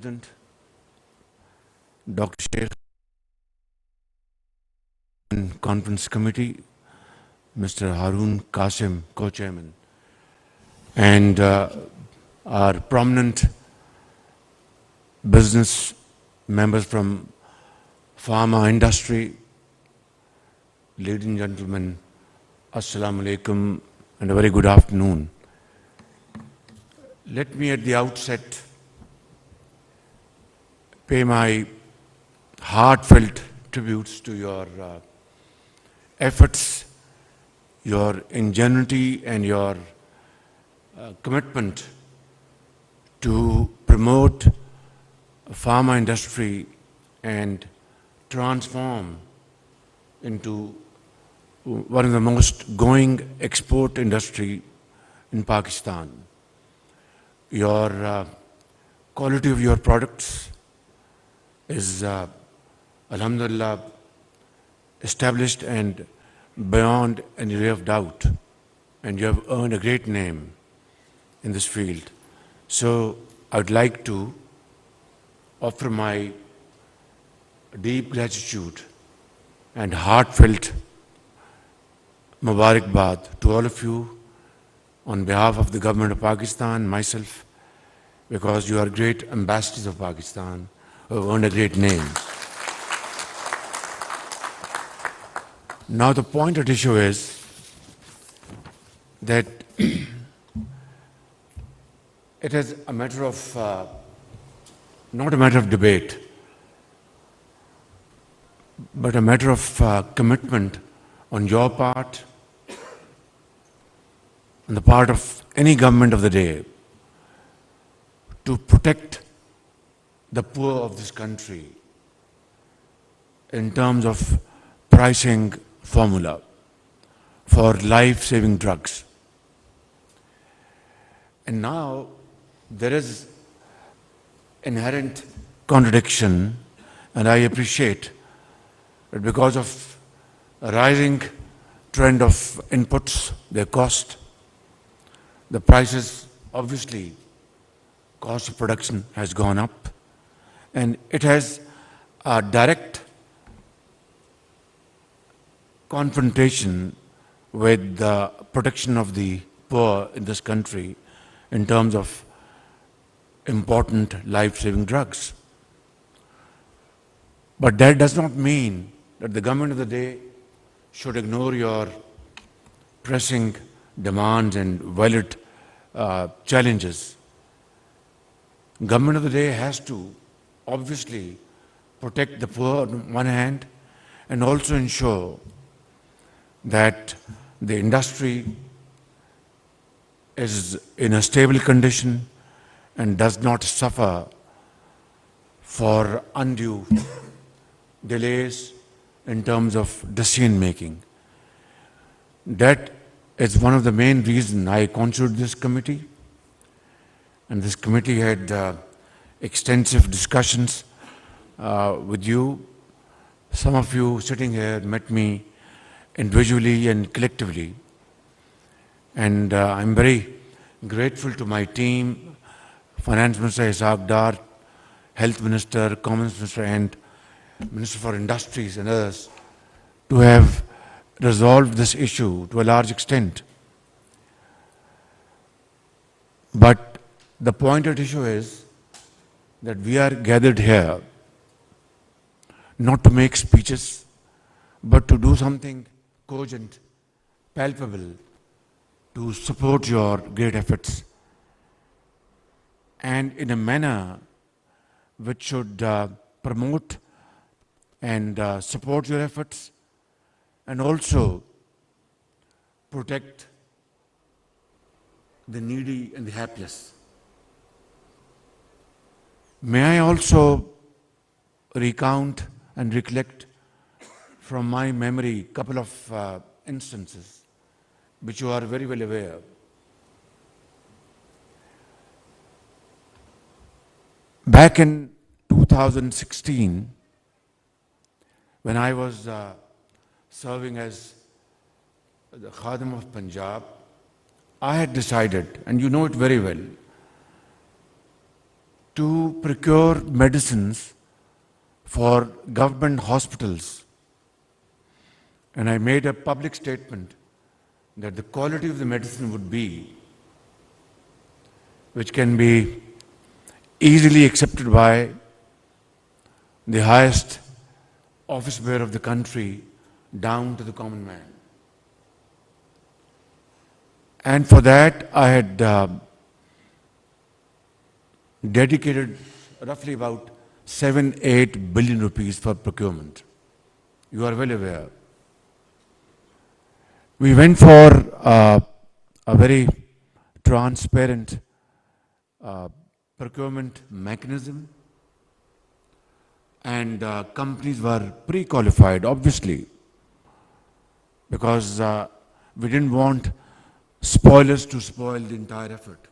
President, Dr. Sheikh, and Conference Committee, Mr. Harun Qasim, Co-Chairman, and our prominent business members from Pharma industry, ladies and gentlemen, Assalamu alaikum and a very good afternoon. Let me at the outset pay my heartfelt tributes to your efforts, your ingenuity and your commitment to promote pharma industry and transform into one of the most going export industry in Pakistan. Your quality of your products is, alhamdulillah, established and beyond any ray of doubt, and you have earned a great name in this field. So I would like to offer my deep gratitude and heartfelt Mubarakbad to all of you on behalf of the government of Pakistan, myself, because you are great ambassadors of Pakistan who have earned a great name. Now the point at issue is that it is a matter of, not a matter of debate, but a matter of commitment on your part, on the part of any government of the day, to protect the poor of this country in terms of pricing formula for life-saving drugs. And now there is inherent contradiction, and I appreciate that because of a rising trend of inputs, their cost, the prices, obviously, cost of production has gone up, and it has a direct confrontation with the protection of the poor in this country in terms of important life-saving drugs. But that does not mean that the government of the day should ignore your pressing demands and valid challenges. Government of the day has to obviously protect the poor on one hand and also ensure that the industry is in a stable condition and does not suffer for undue delays in terms of decision making. That is one of the main reasons I constituted this committee, and this committee had extensive discussions with you. Some of you sitting here met me individually and collectively, and I'm very grateful to my team, Finance Minister Ishaq Dar, Health Minister, Commerce Minister and Minister for Industries and others, to have resolved this issue to a large extent. But the point at issue is that we are gathered here not to make speeches, but to do something cogent, palpable, to support your great efforts, and in a manner which should promote and support your efforts and also protect the needy and the helpless. May I also recount and recollect from my memory a couple of instances which you are very well aware of. Back in 2016, when I was serving as the Khadim of Punjab, I had decided, and you know it very well, to procure medicines for government hospitals. And I made a public statement that the quality of the medicine would be, which can be easily accepted by the highest office bearer of the country down to the common man. And for that, I had dedicated roughly about 7-8 billion rupees for procurement. You are well aware. We went for a very transparent procurement mechanism, and companies were pre-qualified, obviously, because we didn't want spoilers to spoil the entire effort.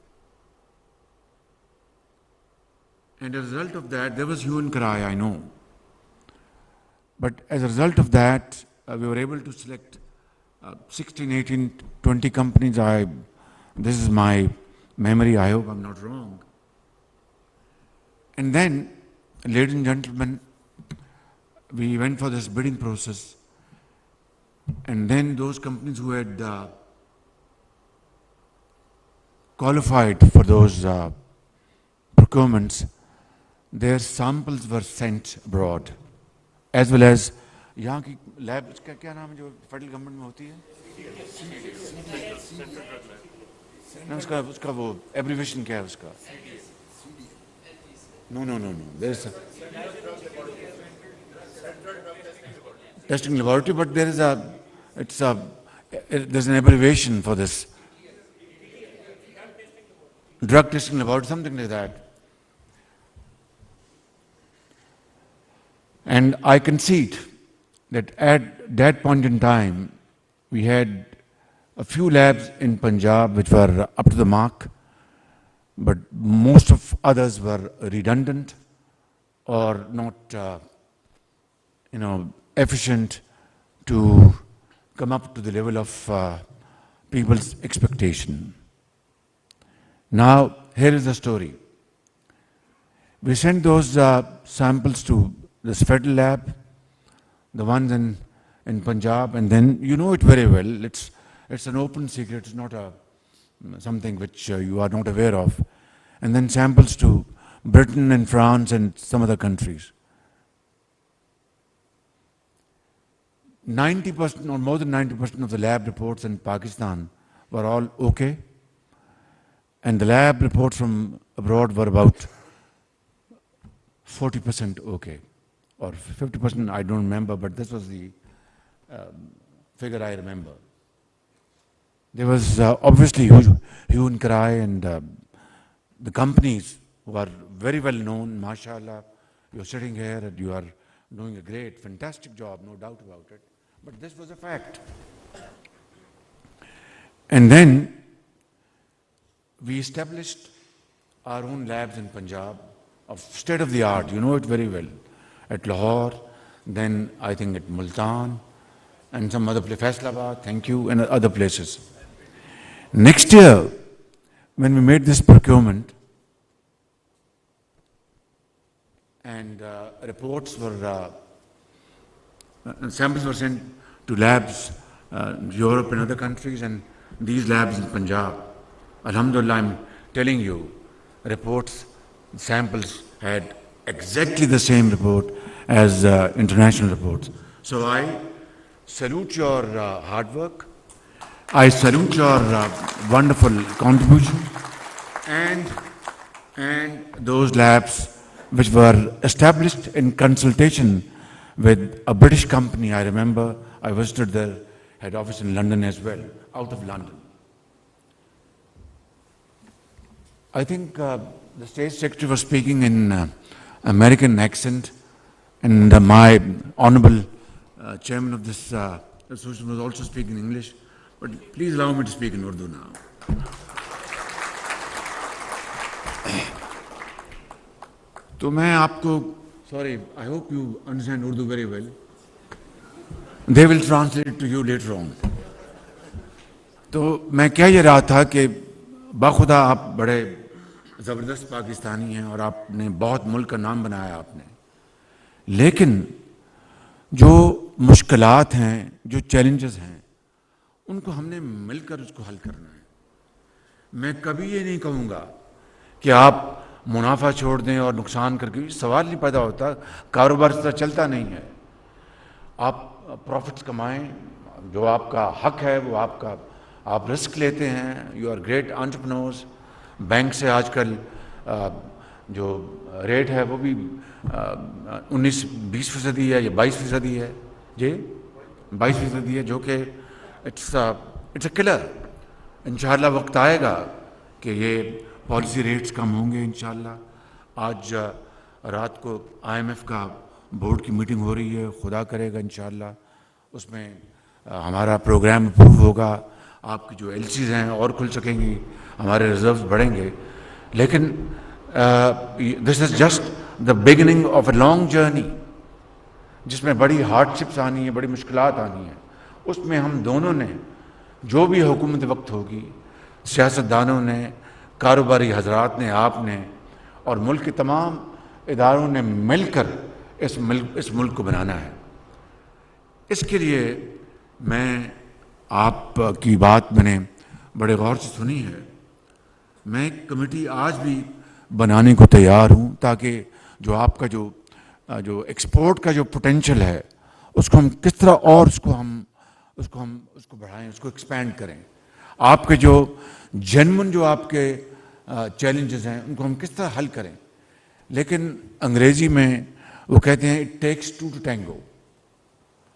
And as a result of that, there was hue and cry, I know. But as a result of that, we were able to select 16, 18, 20 companies. This is my memory, I hope I'm not wrong. And then, ladies and gentlemen, we went for this bidding process. And then those companies who had qualified for those procurements, their samples were sent abroad, as well as यहाँ की lab का क्या नाम है जो federal government में होती है? ना उसका वो एब्रिविएशन क्या है उसका? No. There's a testing laboratory, but there's an abbreviation for this. Drug testing laboratory, something like that. And I concede that at that point in time, we had a few labs in Punjab which were up to the mark, but most of others were redundant or not, efficient to come up to the level of people's expectation. Now, here is the story. We sent those samples to this federal lab, the ones in Punjab, and then you know it very well. It's an open secret. It's not something which you are not aware of. And then samples to Britain and France and some other countries. 90% or more than 90% of the lab reports in Pakistan were all okay. And the lab reports from abroad were about 40% okay. Or 50%, I don't remember, but this was the figure I remember. There was obviously hue and cry, and the companies who are very well known, mashallah, you're sitting here and you are doing a great, fantastic job, no doubt about it. But this was a fact. And then we established our own labs in Punjab of state of the art, you know it very well, at Lahore, then I think at Multan, and some other place, Faisalabad, thank you, and other places. Next year, when we made this procurement, and reports were, samples were sent to labs, Europe and other countries, and these labs in Punjab. Alhamdulillah, I'm telling you, reports, samples had exactly the same report as international reports. So I salute your hard work. I salute your wonderful contribution, and those labs which were established in consultation with a British company. I remember I visited their head office in London as well, out of London. I think the State Secretary was speaking in American accent, and my honorable chairman of this association was also speaking English. But please allow me to speak in Urdu now. तो मैं आपको, sorry, I hope you understand Urdu very well. They will translate it to you later on. तो मैं कह ये रहा था कि बाखुदा आप बड़े زبردست پاکستانی ہیں اور آپ نے بہت ملک کا نام بنایا آپ نے، لیکن جو مشکلات ہیں، جو چیلنجز ہیں، ان کو ہم نے مل کر اس کو حل کرنا ہے۔ میں کبھی یہ نہیں کہوں گا کہ آپ منافع چھوڑ دیں اور نقصان کر کے، سوال نہیں پیدا ہوتا، کاروبار اس طرح چلتا نہیں ہے۔ آپ پروفٹس کمائیں، جو آپ کا حق ہے وہ آپ رسک لیتے ہیں، you are great entrepreneurs. Bank سے آج کل جو ریٹ ہے وہ بھی 19-20% ہے یا 22% ہے، جی 22% ہے، جو کہ اٹس اے کلر۔ انشاءاللہ وقت آئے گا کہ یہ پالیسی ریٹس کم ہوں گے انشاءاللہ۔ آج رات کو IMF کا بورڈ کی میٹنگ ہو رہی ہے، خدا کرے گا انشاءاللہ اس میں ہمارا پروگرام اپروو ہوگا، آپ کی جو LCs ہیں اور کھل سکیں گی، ہمارے ریزروز بڑھیں گے۔ لیکن this is just the beginning of a long journey, جس میں بڑی ہارڈ شپس آنی ہیں، بڑی مشکلات آنی ہیں۔ اس میں ہم دونوں نے، جو بھی حکومت وقت ہوگی، سیاستدانوں نے، کاروباری حضرات نے، آپ نے، اور ملک کے تمام اداروں نے مل کر اس ملک کو بنانا ہے۔ اس کے لیے میں آپ کی بات میں نے بڑے غور سے سنی ہے۔ میں ایک کمیٹی آج بھی بنانے کو تیار ہوں، تاکہ جو آپ کا جو ایکسپورٹ کا جو پوٹینشیل ہے، اس کو ہم کس طرح اور اس کو بڑھائیں، اس کو ایکسپینڈ کریں۔ آپ کے جو جینون جو آپ کے چیلنجز ہیں، ان کو ہم کس طرح حل کریں۔ لیکن انگریزی میں وہ کہتے ہیں it takes to to tango.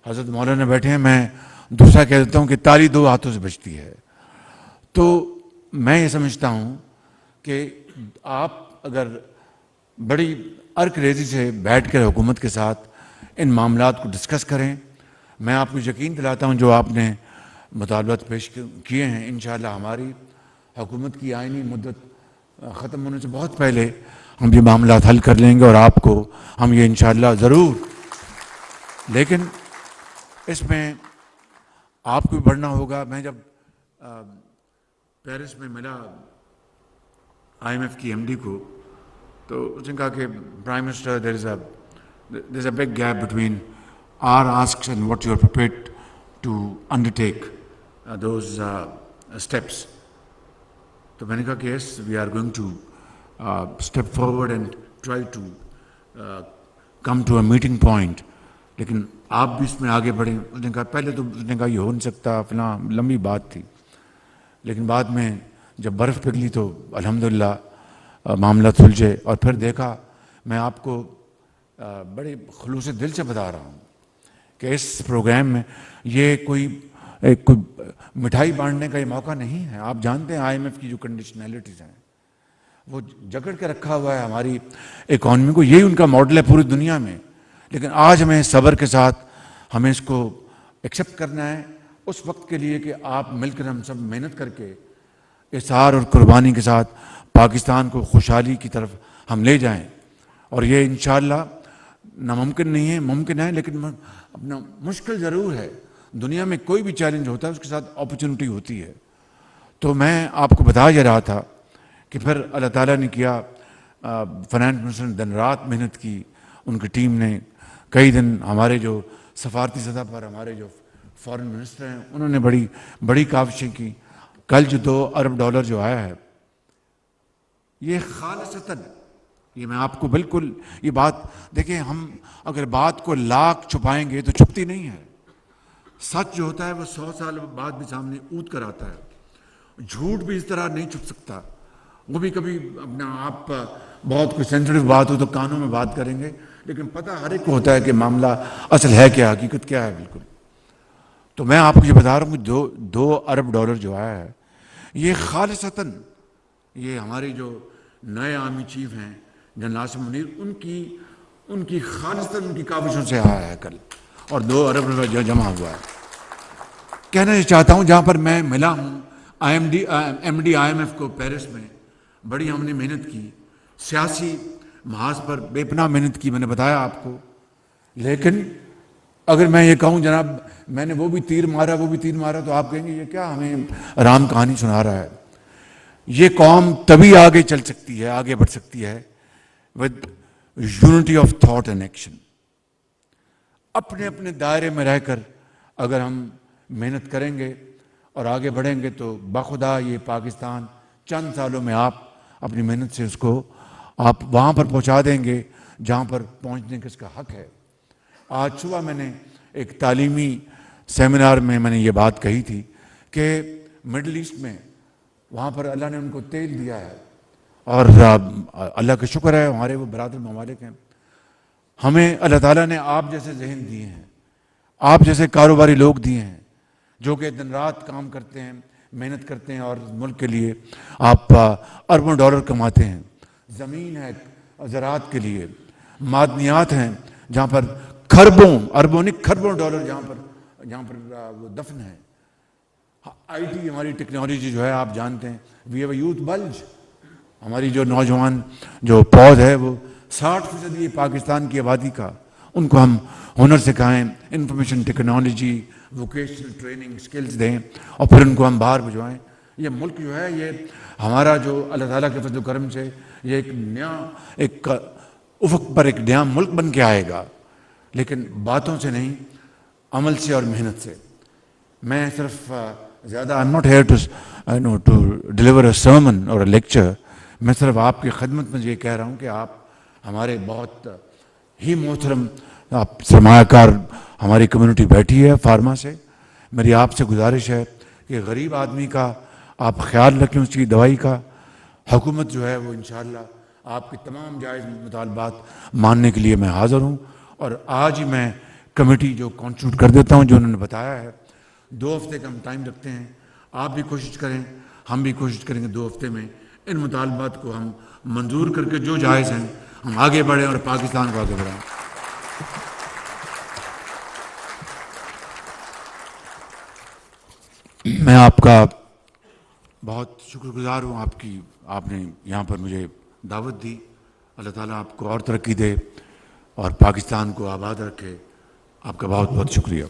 حضرت مولانا بیٹھے ہیں، میں دوسرا کہہ دیتا ہوں کہ تالی دو ہاتھوں سے بجتی ہے۔ تو میں یہ سمجھتا ہوں کہ آپ اگر بڑی ارک ریزی سے بیٹھ کر حکومت کے ساتھ ان معاملات کو ڈسکس کریں، میں آپ کو یقین دلاتا ہوں جو آپ نے مطالبات پیش کیے ہیں، انشاءاللہ ہماری حکومت کی آئینی مدت ختم ہونے سے بہت پہلے ہم یہ معاملات حل کر لیں گے، اور آپ کو ہم یہ انشاءاللہ ضرور۔ لیکن اس میں آپ کو بھی بڑھنا ہوگا۔ میں جب پیرس میں ملا IMF کی MD کو، تو اس نے کہا کہ prime minister there is a big gap between our asks and what you are prepared to undertake those steps. تو میں نے کہا کہ yes, we are going to step forward and try to come to a meeting point. لیکن آپ بھی اس میں آگے بڑھیں۔ اس نے کہا پہلے تو اس نے کہا یہ ہو نہیں سکتا، فلاں لمبی بات تھی، لیکن بعد میں جب برف پگھلی تو الحمدللہ معاملہ سلجھے۔ اور پھر دیکھا، میں آپ کو بڑے خلوص دل سے بتا رہا ہوں کہ اس پروگرام میں یہ کوئی مٹھائی بانٹنے کا یہ موقع نہیں ہے۔ آپ جانتے ہیں IMF کی جو کنڈیشنلٹیز ہیں، وہ جکڑ کے رکھا ہوا ہے ہماری اکانومی کو، یہی ان کا ماڈل ہے پوری دنیا میں۔ لیکن آج ہمیں صبر کے ساتھ ہمیں اس کو ایکسیپٹ کرنا ہے، اس وقت کے لیے کہ آپ مل کر ہم سب محنت کر کے اصرار اور قربانی کے ساتھ پاکستان کو خوشحالی کی طرف ہم لے جائیں۔ اور یہ انشاءاللہ ناممکن نہیں ہے، ممکن ہے، لیکن اپنا مشکل ضرور ہے۔ دنیا میں کوئی بھی چیلنج ہوتا ہے، اس کے ساتھ اپرچونٹی ہوتی ہے۔ تو میں آپ کو بتا جا رہا تھا کہ پھر اللہ تعالیٰ نے کیا، فائنانس منسٹر نے دن رات محنت کی، ان کی ٹیم نے کئی دن، ہمارے جو سفارتی سطح پر ہمارے جو فارن منسٹر ہیں، انہوں نے بڑی کاوشیں کی۔ کل جو $2 ارب جو آیا ہے، یہ خالصتاً، یہ میں آپ کو بالکل یہ بات دیکھیں، ہم اگر بات کو لاکھ چھپائیں گے تو چھپتی نہیں ہے۔ سچ جو ہوتا ہے وہ 100 سال بعد بھی سامنے اونت کر آتا ہے۔ جھوٹ بھی اس طرح نہیں چھپ سکتا، وہ بھی کبھی اپنا آپ بہت کوئی سینسٹیو بات ہو تو کانوں میں بات کریں گے، لیکن پتہ ہر ایک کو ہوتا ہے کہ معاملہ اصل ہے کیا، حقیقت کیا ہے بالکل۔ تو میں آپ کو یہ بتا رہا ہوں کہ $2 ارب جو آیا ہے، یہ خالصتاً یہ ہمارے جو نئے آرمی چیف ہیں جنرل عاصم منیر، ان کی خالصتاً ان کی کاوشوں سے آیا ہے کل، اور $2 ارب جو جمع ہوا ہے۔ کہنا یہ چاہتا ہوں، جہاں پر میں ملا ہوں MD IMF کو پیرس میں، بڑی ہم نے محنت کی، سیاسی محاذ پر بے پناہ محنت کی، میں نے بتایا آپ کو۔ لیکن اگر میں یہ کہوں جناب میں نے وہ بھی تیر مارا تو آپ کہیں گے یہ کیا ہمیں رام کہانی سنا رہا ہے۔ یہ قوم تبھی آگے چل سکتی ہے, آگے بڑھ سکتی ہے with unity of thought and action. اپنے اپنے دائرے میں رہ کر اگر ہم محنت کریں گے اور آگے بڑھیں گے تو بخدا یہ پاکستان چند سالوں میں آپ اپنی محنت سے اس کو آپ وہاں پر پہنچا دیں گے جہاں پر پہنچنے کا اس کا حق ہے. آج صبح میں نے ایک تعلیمی سیمینار میں نے یہ بات کہی تھی کہ مڈل ایسٹ میں وہاں پر اللہ نے ان کو تیل دیا ہے اور اللہ کا شکر ہے ہمارے وہ برادر ممالک ہیں, ہمیں اللہ تعالیٰ نے آپ جیسے ذہن دیے ہیں, آپ جیسے کاروباری لوگ دیے ہیں جو کہ دن رات کام کرتے ہیں, محنت کرتے ہیں اور ملک کے لیے آپ اربوں ڈالر کماتے ہیں. زمین ہے زراعت کے لیے, معدنیات ہیں جہاں پر اربوں نہیں کھربوں ڈالر جہاں پر وہ دفن ہے. آئی ٹی ہماری ٹیکنالوجی جو ہے آپ جانتے ہیں, we have a youth bulge, ہماری جو نوجوان جو پود ہے وہ 60% یہ پاکستان کی آبادی کا, ان کو ہم ہنر سکھائیں, information technology, vocational training skills دیں اور پھر ان کو ہم باہر بھجوائیں. یہ ملک جو ہے یہ ہمارا جو اللہ تعالیٰ کے فضل و کرم سے یہ ایک نیا ایک افق پر ایک نیا ملک بن کے آئے گا, لیکن باتوں سے نہیں عمل سے اور محنت سے. میں صرف زیادہ I'm not here to deliver a sermon or a lecture. میں صرف آپ کی خدمت میں یہ کہہ رہا ہوں کہ آپ ہمارے بہت ہی محترم آپ سرمایہ کار ہماری کمیونٹی بیٹھی ہے فارما سے. میری آپ سے گزارش ہے کہ غریب آدمی کا آپ خیال رکھیں, اس کی دوائی کا. حکومت جو ہے وہ انشاءاللہ آپ کے تمام جائز مطالبات ماننے کے لیے میں حاضر ہوں. اور آج ہی میں کمیٹی جو کانسٹیٹیوٹ کر دیتا ہوں جو انہوں نے بتایا ہے, 2 ہفتے کا ہم ٹائم رکھتے ہیں. آپ بھی کوشش کریں, ہم بھی کوشش کریں گے 2 ہفتے میں ان مطالبات کو ہم منظور کر کے جو جائز ہیں ہم آگے بڑھیں اور پاکستان کو آگے بڑھائیں. میں آپ کا بہت شکر گزار ہوں, آپ نے یہاں پر مجھے دعوت دی. اللہ تعالیٰ آپ کو اور ترقی دے اور پاکستان کو آباد رکھے. آپ کا بہت بہت شکریہ.